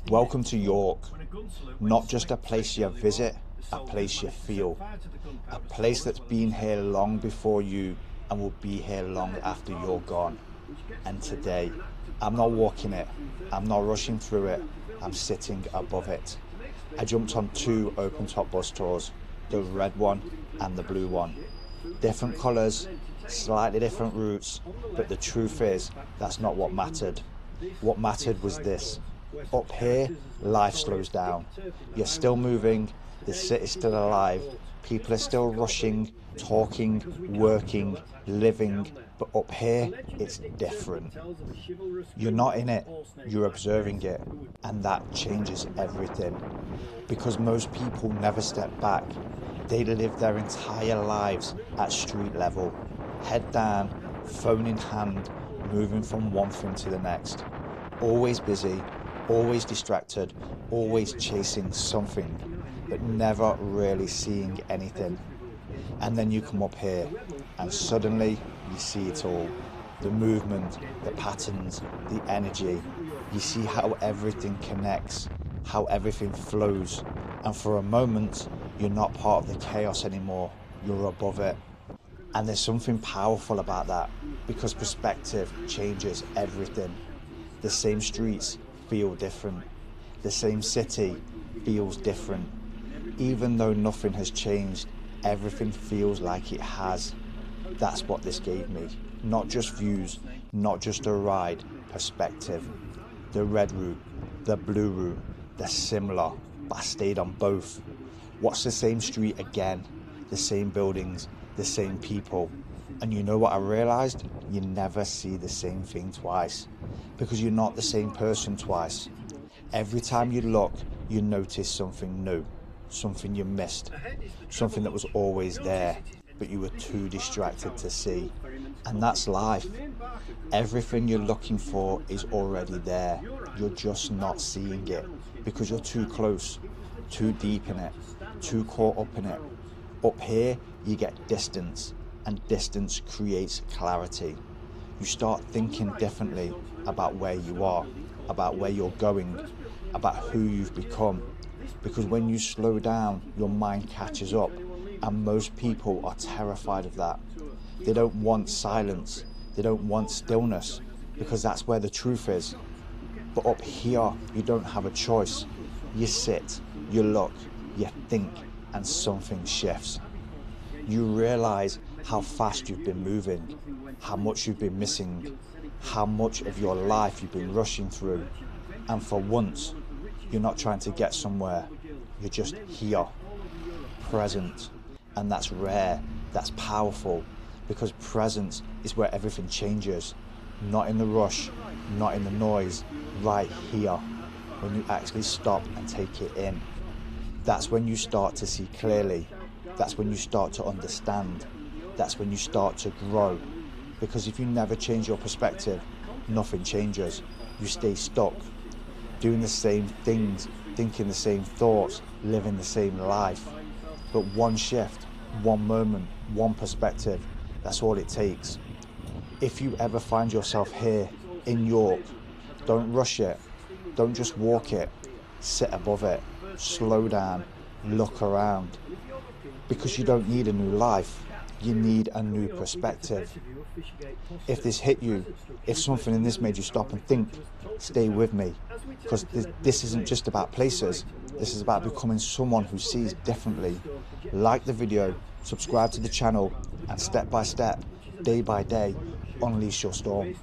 Welcome to York, not just a place you visit, a place you feel, a place that's been here long before you and will be here long after you're gone. And today, I'm not walking it, I'm not rushing through it, I'm sitting above it. I jumped on two open top bus tours, the red one and the blue one. Different colours, slightly different routes, but the truth is, that's not what mattered. What mattered was this. Up here, life slows down. You're still moving, the city's still alive, people are still rushing, talking, working, living, but up here, it's different. You're not in it, you're observing it, and that changes everything. Because most people never step back. They live their entire lives at street level, head down, phone in hand, moving from one thing to the next. Always busy, always distracted, always chasing something, but never really seeing anything. And then you come up here and suddenly you see it all. The movement, the patterns, the energy. You see how everything connects, how everything flows. And for a moment, you're not part of the chaos anymore, you're above it. And there's something powerful about that, because perspective changes everything. The same streets feel different. The same city feels different. Even though nothing has changed, everything feels like it has. That's what this gave me. Not just views, not just a ride, perspective. The red route, the blue route, they're similar, but I stayed on both. Watch the same street again, the same buildings, the same people. And you know what I realized? You never see the same thing twice, because you're not the same person twice. Every time you look, you notice something new, something you missed, something that was always there, but you were too distracted to see. And that's life. Everything you're looking for is already there. You're just not seeing it because you're too close, too deep in it, too caught up in it. Up here, you get distance, and distance creates clarity. You start thinking differently about where you are, about where you're going, about who you've become. Because when you slow down, your mind catches up, and most people are terrified of that. They don't want silence, they don't want stillness, because that's where the truth is. But up here, you don't have a choice. You sit, you look, you think, and something shifts. You realize how fast you've been moving, how much you've been missing, how much of your life you've been rushing through. And for once, you're not trying to get somewhere, you're just here, present. And that's rare, that's powerful, because presence is where everything changes. Not in the rush, not in the noise, right here, when you actually stop and take it in. That's when you start to see clearly. That's when you start to understand. That's when you start to grow. Because if you never change your perspective, nothing changes. You stay stuck, doing the same things, thinking the same thoughts, living the same life. But one shift, one moment, one perspective, that's all it takes. If you ever find yourself here in York, don't rush it. Don't just walk it. Sit above it. Slow down. Look around. Because you don't need a new life. You need a new perspective. If this hit you, if something in this made you stop and think, stay with me. Because this isn't just about places. This is about becoming someone who sees differently. Like the video, subscribe to the channel, and step by step, day by day, unleash your storm.